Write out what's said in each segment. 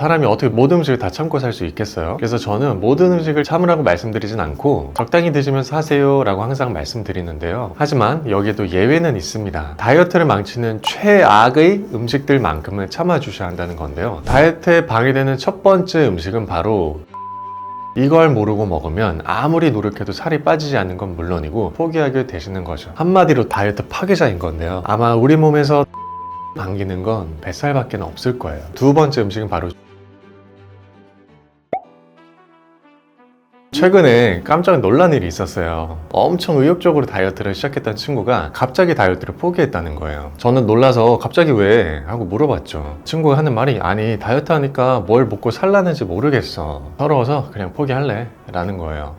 사람이 어떻게 모든 음식을 다 참고 살 수 있겠어요? 그래서 저는 모든 음식을 참으라고 말씀드리진 않고 적당히 드시면서 하세요 라고 항상 말씀드리는데요. 하지만 여기에도 예외는 있습니다. 다이어트를 망치는 최악의 음식들만큼은 참아주셔야 한다는 건데요. 다이어트에 방해되는 첫 번째 음식은 바로 이걸 모르고 먹으면 아무리 노력해도 살이 빠지지 않는 건 물론이고 포기하게 되시는 거죠. 한마디로 다이어트 파괴자인 건데요. 아마 우리 몸에서 당기는 건 뱃살밖에 없을 거예요. 두 번째 음식은 바로 최근에 깜짝 놀란 일이 있었어요. 엄청 의욕적으로 다이어트를 시작했던 친구가 갑자기 다이어트를 포기했다는 거예요. 저는 놀라서 갑자기 왜? 하고 물어봤죠. 친구가 하는 말이 아니 다이어트 하니까 뭘 먹고 살라는지 모르겠어. 서러워서 그냥 포기할래 라는 거예요.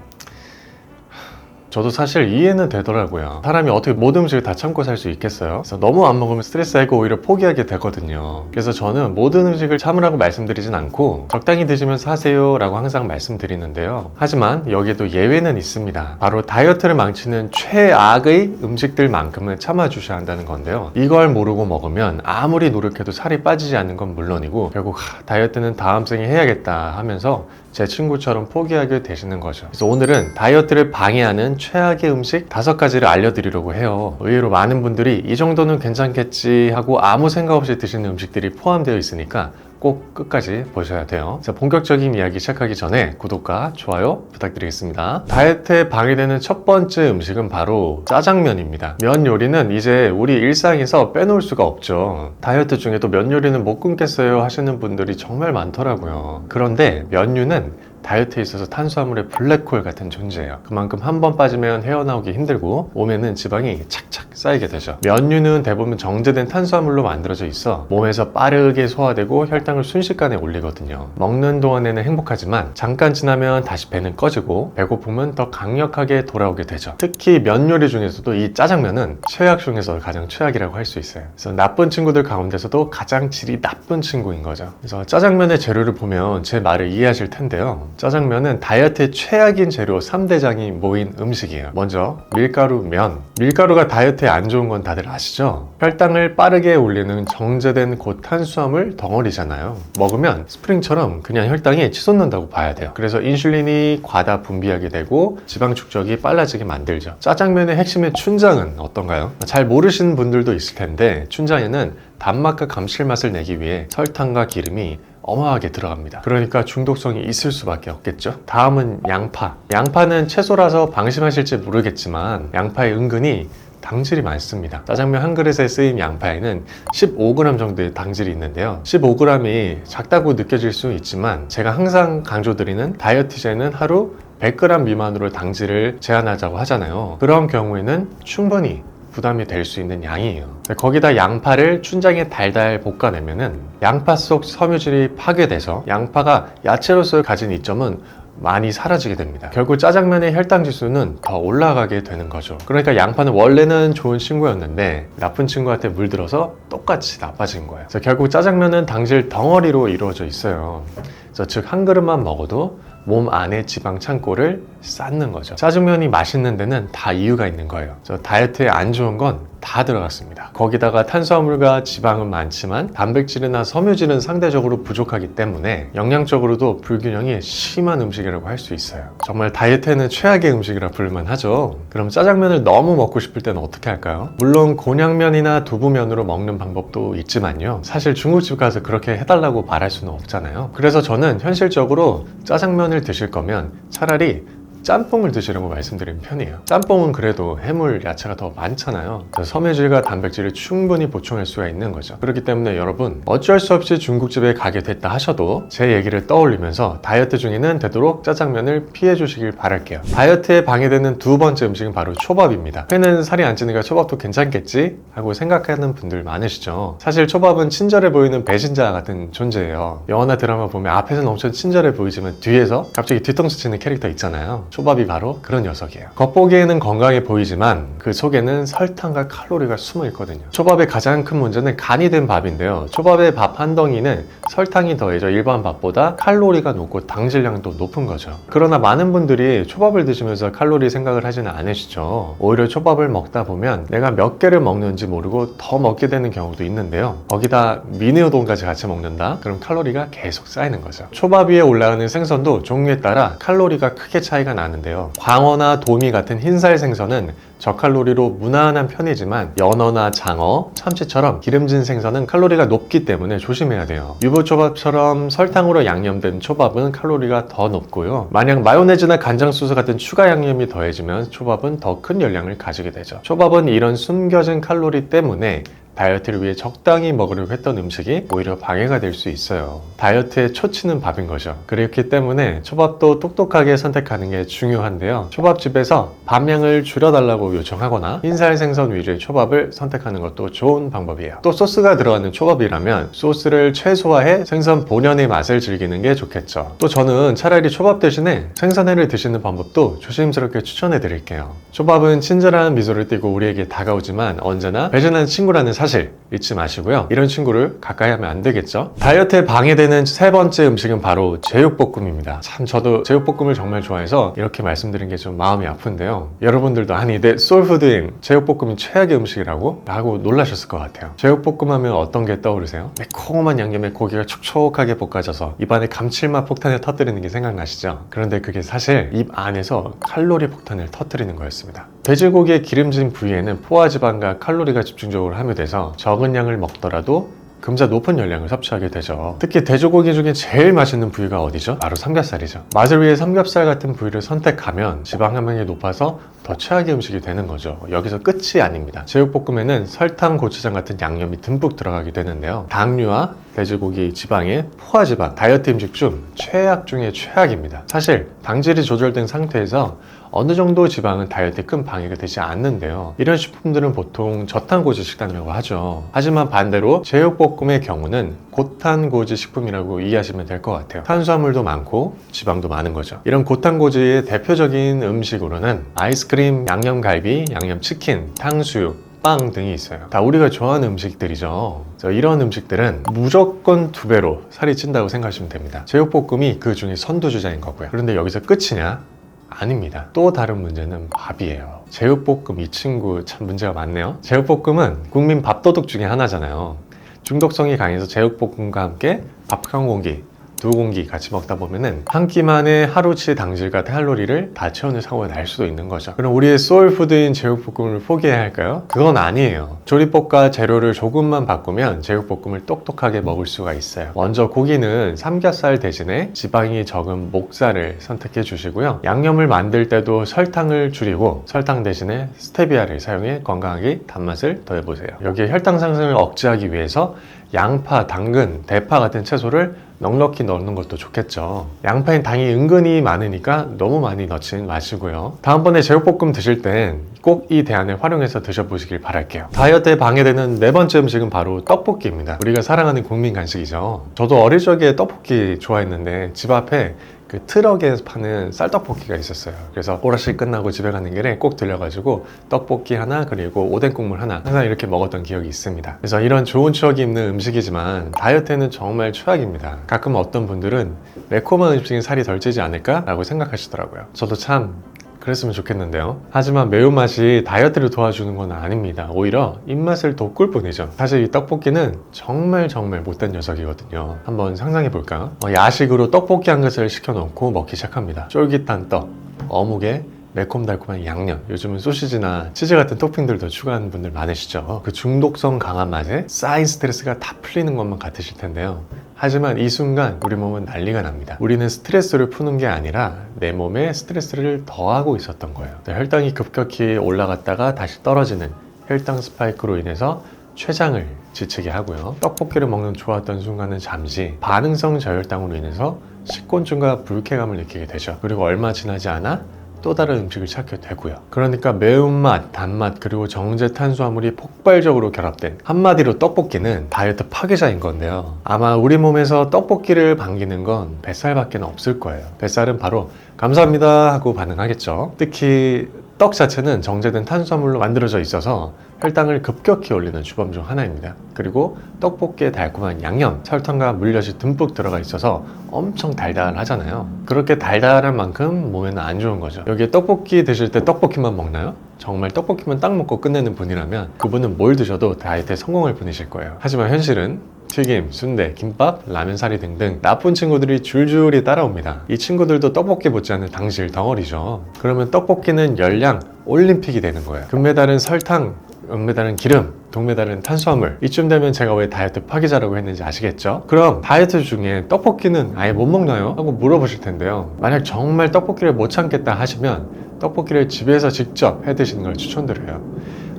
저도 사실 이해는 되더라고요. 사람이 어떻게 모든 음식을 다 참고 살 수 있겠어요? 그래서 너무 안 먹으면 스트레스 쌓이고 오히려 포기하게 되거든요. 그래서 저는 모든 음식을 참으라고 말씀드리진 않고 적당히 드시면서 하세요 라고 항상 말씀드리는데요. 하지만 여기에도 예외는 있습니다. 바로 다이어트를 망치는 최악의 음식들만큼은 참아주셔야 한다는 건데요. 이걸 모르고 먹으면 아무리 노력해도 살이 빠지지 않는 건 물론이고 결국 다이어트는 다음 생에 해야겠다 하면서 제 친구처럼 포기하게 되시는 거죠. 그래서 오늘은 다이어트를 방해하는 최악의 음식 5가지를 알려드리려고 해요. 의외로 많은 분들이 이 정도는 괜찮겠지 하고 아무 생각 없이 드시는 음식들이 포함되어 있으니까 꼭 끝까지 보셔야 돼요. 자, 본격적인 이야기 시작하기 전에 구독과 좋아요 부탁드리겠습니다. 다이어트에 방해되는 첫 번째 음식은 바로 짜장면입니다. 면 요리는 이제 우리 일상에서 빼놓을 수가 없죠. 다이어트 중에도 면 요리는 못 끊겠어요 하시는 분들이 정말 많더라고요. 그런데 면류는 다이어트에 있어서 탄수화물의 블랙홀 같은 존재예요. 그만큼 한 번 빠지면 헤어나오기 힘들고 몸에는 지방이 착착 쌓이게 되죠. 면류는 대부분 정제된 탄수화물로 만들어져 있어 몸에서 빠르게 소화되고 혈당을 순식간에 올리거든요. 먹는 동안에는 행복하지만 잠깐 지나면 다시 배는 꺼지고 배고픔은 더 강력하게 돌아오게 되죠. 특히 면 요리 중에서도 이 짜장면은 최악 중에서 가장 최악이라고 할 수 있어요. 그래서 나쁜 친구들 가운데서도 가장 질이 나쁜 친구인 거죠. 그래서 짜장면의 재료를 보면 제 말을 이해하실 텐데요. 짜장면은 다이어트의 최악인 재료 3대장이 모인 음식이에요. 먼저 밀가루 면. 밀가루가 다이어트에 안 좋은 건 다들 아시죠? 혈당을 빠르게 올리는 정제된 고탄수화물 덩어리잖아요. 먹으면 스프링처럼 그냥 혈당이 치솟는다고 봐야 돼요. 그래서 인슐린이 과다 분비하게 되고 지방 축적이 빨라지게 만들죠. 짜장면의 핵심의 춘장은 어떤가요? 잘 모르시는 분들도 있을 텐데 춘장에는 단맛과 감칠맛을 내기 위해 설탕과 기름이 어마하게 들어갑니다. 그러니까 중독성이 있을 수밖에 없겠죠. 다음은 양파. 양파는 채소라서 방심하실지 모르겠지만 양파에 은근히 당질이 많습니다. 짜장면 한 그릇에 쓰인 양파에는 15g 정도의 당질이 있는데요. 15g이 작다고 느껴질 수 있지만 제가 항상 강조드리는 다이어트 제는 하루 100g 미만으로 당질을 제한하자고 하잖아요. 그런 경우에는 충분히 부담이 될 수 있는 양이에요. 거기다 양파를 춘장에 달달 볶아내면은 양파 속 섬유질이 파괴돼서 양파가 야채로서 가진 이점은 많이 사라지게 됩니다. 결국 짜장면의 혈당 지수는 더 올라가게 되는 거죠. 그러니까 양파는 원래는 좋은 친구였는데 나쁜 친구한테 물들어서 똑같이 나빠진 거예요. 그래서 결국 짜장면은 당질 덩어리로 이루어져 있어요. 그래서 즉 한 그릇만 먹어도 몸 안에 지방 창고를 쌓는 거죠. 짜장면이 맛있는 데는 다 이유가 있는 거예요. 다이어트에 안 좋은 건 다 들어갔습니다. 거기다가 탄수화물과 지방은 많지만 단백질이나 섬유질은 상대적으로 부족하기 때문에 영양적으로도 불균형이 심한 음식이라고 할 수 있어요. 정말 다이어트에는 최악의 음식이라 부를만 하죠. 그럼 짜장면을 너무 먹고 싶을 때는 어떻게 할까요? 물론 곤약면이나 두부면으로 먹는 방법도 있지만요. 사실 중국집 가서 그렇게 해달라고 말할 수는 없잖아요. 그래서 저는 현실적으로 짜장면을 드실 거면 차라리 짬뽕을 드시라고 말씀드리는 편이에요. 짬뽕은 그래도 해물, 야채가 더 많잖아요. 그래서 섬유질과 단백질을 충분히 보충할 수가 있는 거죠. 그렇기 때문에 여러분 어쩔 수 없이 중국집에 가게 됐다 하셔도 제 얘기를 떠올리면서 다이어트 중에는 되도록 짜장면을 피해 주시길 바랄게요. 다이어트에 방해되는 두 번째 음식은 바로 초밥입니다. 회는 살이 안 찌니까 초밥도 괜찮겠지? 하고 생각하는 분들 많으시죠. 사실 초밥은 친절해 보이는 배신자 같은 존재예요. 영화나 드라마 보면 앞에서는 엄청 친절해 보이지만 뒤에서 갑자기 뒤통수 치는 캐릭터 있잖아요. 초밥이 바로 그런 녀석이에요. 겉보기에는 건강해 보이지만 그 속에는 설탕과 칼로리가 숨어 있거든요. 초밥의 가장 큰 문제는 간이 된 밥인데요. 초밥의 밥 한 덩이는 설탕이 더해져 일반 밥보다 칼로리가 높고 당질량도 높은 거죠. 그러나 많은 분들이 초밥을 드시면서 칼로리 생각을 하지는 않으시죠. 오히려 초밥을 먹다 보면 내가 몇 개를 먹는지 모르고 더 먹게 되는 경우도 있는데요. 거기다 미니 우동까지 같이 먹는다? 그럼 칼로리가 계속 쌓이는 거죠. 초밥 위에 올라가는 생선도 종류에 따라 칼로리가 크게 차이가 나는데요. 광어나 도미 같은 흰살 생선은 저칼로리로 무난한 편이지만 연어나 장어, 참치처럼 기름진 생선은 칼로리가 높기 때문에 조심해야 돼요. 유부초밥처럼 설탕으로 양념된 초밥은 칼로리가 더 높고요. 만약 마요네즈나 간장소스 같은 추가 양념이 더해지면 초밥은 더 큰 열량을 가지게 되죠. 초밥은 이런 숨겨진 칼로리 때문에 다이어트를 위해 적당히 먹으려고 했던 음식이 오히려 방해가 될 수 있어요. 다이어트에 초치는 밥인 거죠. 그렇기 때문에 초밥도 똑똑하게 선택하는 게 중요한데요. 초밥집에서 밥량을 줄여달라고 요청하거나 흰살 생선 위주의 초밥을 선택하는 것도 좋은 방법이에요. 또 소스가 들어가는 초밥이라면 소스를 최소화해 생선 본연의 맛을 즐기는 게 좋겠죠. 또 저는 차라리 초밥 대신에 생선회를 드시는 방법도 조심스럽게 추천해 드릴게요. 초밥은 친절한 미소를 띠고 우리에게 다가오지만 언제나 배신한 친구라는 사실 잊지 마시고요. 이런 친구를 가까이 하면 안 되겠죠. 다이어트에 방해되는 세 번째 음식은 바로 제육볶음입니다. 참 저도 제육볶음을 정말 좋아해서 이렇게 말씀드린 게 좀 마음이 아픈데요. 여러분들도 아니 내 소울푸드인 제육볶음이 최악의 음식이라고? 라고 놀라셨을 것 같아요. 제육볶음 하면 어떤 게 떠오르세요? 매콤한 양념에 고기가 촉촉하게 볶아져서 입안에 감칠맛 폭탄을 터뜨리는 게 생각나시죠? 그런데 그게 사실 입 안에서 칼로리 폭탄을 터뜨리는 거였습니다. 돼지고기의 기름진 부위에는 포화지방과 칼로리가 집중적으로 함유돼서 적은 양을 먹더라도 금세 높은 열량을 섭취하게 되죠. 특히 돼지고기 중에 제일 맛있는 부위가 어디죠? 바로 삼겹살이죠. 맛을 위해 삼겹살 같은 부위를 선택하면 지방 함량이 높아서 더 최악의 음식이 되는 거죠. 여기서 끝이 아닙니다. 제육볶음에는 설탕, 고추장 같은 양념이 듬뿍 들어가게 되는데요. 당류와 돼지고기 지방의 포화지방, 다이어트 음식 중 최악 중에 최악입니다. 사실 당질이 조절된 상태에서 어느 정도 지방은 다이어트에 큰 방해가 되지 않는데요. 이런 식품들은 보통 저탄고지 식단이라고 하죠. 하지만 반대로 제육볶음의 경우는 고탄고지 식품이라고 이해하시면 될 것 같아요. 탄수화물도 많고 지방도 많은 거죠. 이런 고탄고지의 대표적인 음식으로는 아이스크림, 양념갈비, 양념치킨, 탕수육, 빵 등이 있어요. 다 우리가 좋아하는 음식들이죠. 이런 음식들은 무조건 2배로 살이 찐다고 생각하시면 됩니다. 제육볶음이 그 중에 선두주자인 거고요. 그런데 여기서 끝이냐? 아닙니다. 또 다른 문제는 밥이에요. 제육볶음 이 친구 참 문제가 많네요. 제육볶음은 국민 밥도둑 중에 하나잖아요. 중독성이 강해서 제육볶음과 함께 밥 한 공기, 2공기 같이 먹다 보면은 한 끼만에 하루치 당질과 칼로리를 다 채우는 사고가 날 수도 있는 거죠. 그럼 우리의 소울푸드인 제육볶음을 포기해야 할까요? 그건 아니에요. 조리법과 재료를 조금만 바꾸면 제육볶음을 똑똑하게 먹을 수가 있어요. 먼저 고기는 삼겹살 대신에 지방이 적은 목살을 선택해 주시고요. 양념을 만들 때도 설탕을 줄이고 설탕 대신에 스테비아를 사용해 건강하게 단맛을 더해보세요. 여기에 혈당 상승을 억제하기 위해서 양파, 당근, 대파 같은 채소를 넉넉히 넣는 것도 좋겠죠. 양파엔 당이 은근히 많으니까 너무 많이 넣진 마시고요. 다음번에 제육볶음 드실 땐 꼭 이 대안을 활용해서 드셔보시길 바랄게요. 다이어트에 방해되는 네 번째 음식은 바로 떡볶이입니다. 우리가 사랑하는 국민 간식이죠. 저도 어릴 적에 떡볶이 좋아했는데 집 앞에 그 트럭에서 파는 쌀떡볶이가 있었어요. 그래서 오락실 끝나고 집에 가는 길에 꼭 들려가지고 떡볶이 하나 그리고 오뎅 국물 하나 항상 이렇게 먹었던 기억이 있습니다. 그래서 이런 좋은 추억이 있는 음식이지만 다이어트에는 정말 최악입니다. 가끔 어떤 분들은 매콤한 음식은 살이 덜 찌지 않을까? 라고 생각하시더라고요. 저도 참 그랬으면 좋겠는데요. 하지만 매운맛이 다이어트를 도와주는 건 아닙니다. 오히려 입맛을 돋굴 뿐이죠. 사실 이 떡볶이는 정말 못된 녀석이거든요. 한번 상상해 볼까요? 야식으로 떡볶이 한 그릇을 시켜놓고 먹기 시작합니다. 쫄깃한 떡, 어묵에 매콤달콤한 양념, 요즘은 소시지나 치즈 같은 토핑들도 추가하는 분들 많으시죠. 그 중독성 강한 맛에 쌓인 스트레스가 다 풀리는 것만 같으실 텐데요. 하지만 이 순간 우리 몸은 난리가 납니다. 우리는 스트레스를 푸는 게 아니라 내 몸에 스트레스를 더하고 있었던 거예요. 혈당이 급격히 올라갔다가 다시 떨어지는 혈당 스파이크로 인해서 췌장을 지치게 하고요. 떡볶이를 먹는 좋았던 순간은 잠시 반응성 저혈당으로 인해서 식곤증과 불쾌감을 느끼게 되죠. 그리고 얼마 지나지 않아 또 다른 음식을 찾게 되고요. 그러니까 매운맛, 단맛, 그리고 정제 탄수화물이 폭발적으로 결합된, 한마디로 떡볶이는 다이어트 파괴자인 건데요. 아마 우리 몸에서 떡볶이를 반기는 건 뱃살밖에 없을 거예요. 뱃살은 바로 감사합니다 하고 반응하겠죠. 특히 떡 자체는 정제된 탄수화물로 만들어져 있어서 혈당을 급격히 올리는 주범 중 하나입니다. 그리고 떡볶이에 달콤한 양념, 설탕과 물엿이 듬뿍 들어가 있어서 엄청 달달하잖아요. 그렇게 달달한 만큼 몸에는 안 좋은 거죠. 여기에 떡볶이 드실 때 떡볶이만 먹나요? 정말 떡볶이만 딱 먹고 끝내는 분이라면 그분은 뭘 드셔도 다이어트에 성공할 분이실 거예요. 하지만 현실은 튀김, 순대, 김밥, 라면 사리 등등 나쁜 친구들이 줄줄이 따라옵니다. 이 친구들도 떡볶이 못지않은 당실 덩어리죠. 그러면 떡볶이는 열량 올림픽이 되는 거예요. 금메달은 설탕, 은메달은 기름, 동메달은 탄수화물. 이쯤 되면 제가 왜 다이어트 파괴자라고 했는지 아시겠죠? 그럼 다이어트 중에 떡볶이는 아예 못 먹나요? 하고 물어보실 텐데요. 만약 정말 떡볶이를 못 참겠다 하시면 떡볶이를 집에서 직접 해 드시는 걸 추천드려요.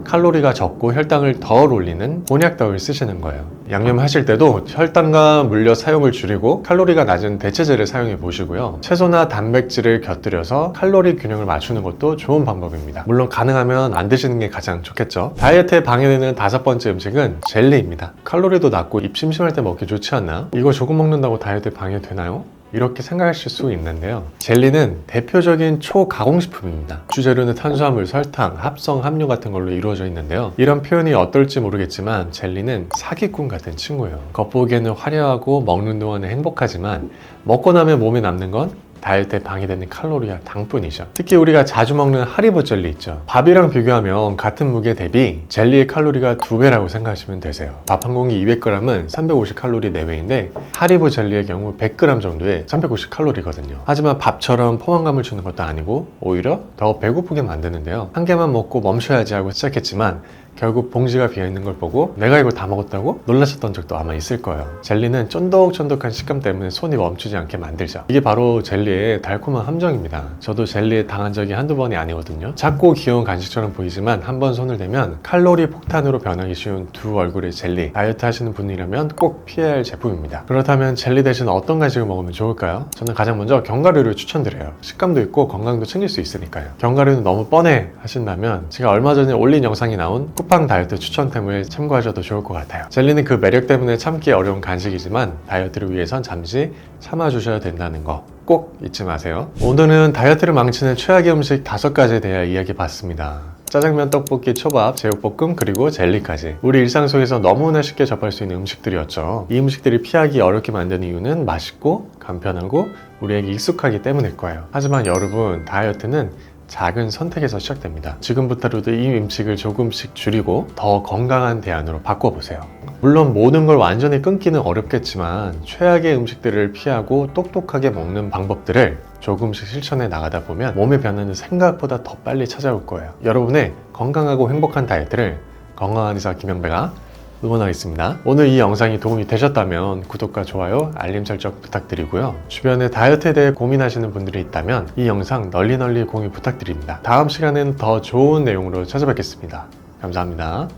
칼로리가 적고 혈당을 덜 올리는 곤약떡을 쓰시는 거예요. 양념하실 때도 혈당과 물엿 사용을 줄이고 칼로리가 낮은 대체제를 사용해 보시고요. 채소나 단백질을 곁들여서 칼로리 균형을 맞추는 것도 좋은 방법입니다. 물론 가능하면 안 드시는 게 가장 좋겠죠. 다이어트에 방해되는 5번째 음식은 젤리입니다. 칼로리도 낮고 입 심심할 때 먹기 좋지 않나? 이거 조금 먹는다고 다이어트에 방해되나요? 이렇게 생각하실 수 있는데요. 젤리는 대표적인 초가공식품입니다. 주재료는 탄수화물, 설탕, 합성, 함유 같은 걸로 이루어져 있는데요. 이런 표현이 어떨지 모르겠지만 젤리는 사기꾼 같은 친구예요. 겉보기에는 화려하고 먹는 동안은 행복하지만 먹고 나면 몸에 남는 건 다이어트에 방해되는 칼로리와 당뿐이죠. 특히 우리가 자주 먹는 하리보 젤리 있죠. 밥이랑 비교하면 같은 무게 대비 젤리의 칼로리가 2배라고 생각하시면 되세요. 밥 한 공기 200g은 350칼로리 내외인데 하리보 젤리의 경우 100g 정도에 350칼로리거든요. 하지만 밥처럼 포만감을 주는 것도 아니고 오히려 더 배고프게 만드는데요. 한 개만 먹고 멈춰야지 하고 시작했지만 결국 봉지가 비어있는 걸 보고 내가 이걸 다 먹었다고 놀라셨던 적도 아마 있을 거예요. 젤리는 쫀득쫀득한 식감 때문에 손이 멈추지 않게 만들죠. 이게 바로 젤리의 달콤한 함정입니다. 저도 젤리에 당한 적이 한두 번이 아니거든요. 작고 귀여운 간식처럼 보이지만 한번 손을 대면 칼로리 폭탄으로 변하기 쉬운 두 얼굴의 젤리. 다이어트 하시는 분이라면 꼭 피해야 할 제품입니다. 그렇다면 젤리 대신 어떤 간식을 먹으면 좋을까요? 저는 가장 먼저 견과류를 추천드려요. 식감도 있고 건강도 챙길 수 있으니까요. 견과류는 너무 뻔해 하신다면 제가 얼마 전에 올린 영상이 나온 쿠팡 다이어트 추천템을 참고하셔도 좋을 것 같아요. 젤리는 그 매력 때문에 참기 어려운 간식이지만 다이어트를 위해선 잠시 참아주셔야 된다는 거 꼭 잊지 마세요. 오늘은 다이어트를 망치는 최악의 음식 5가지에 대해 이야기해봤습니다. 짜장면, 떡볶이, 초밥, 제육볶음, 그리고 젤리까지 우리 일상 속에서 너무나 쉽게 접할 수 있는 음식들이었죠. 이 음식들이 피하기 어렵게 만드는 이유는 맛있고 간편하고 우리에게 익숙하기 때문일 거예요. 하지만 여러분, 다이어트는 작은 선택에서 시작됩니다. 지금부터라도 이 음식을 조금씩 줄이고 더 건강한 대안으로 바꿔보세요. 물론 모든 걸 완전히 끊기는 어렵겠지만 최악의 음식들을 피하고 똑똑하게 먹는 방법들을 조금씩 실천해 나가다 보면 몸의 변화는 생각보다 더 빨리 찾아올 거예요. 여러분의 건강하고 행복한 다이어트를 건강한 의사 김영배가 응원하겠습니다. 오늘 이 영상이 도움이 되셨다면 구독과 좋아요, 알림 설정 부탁드리고요. 주변에 다이어트에 대해 고민하시는 분들이 있다면 이 영상 널리 공유 부탁드립니다. 다음 시간에는 더 좋은 내용으로 찾아뵙겠습니다. 감사합니다.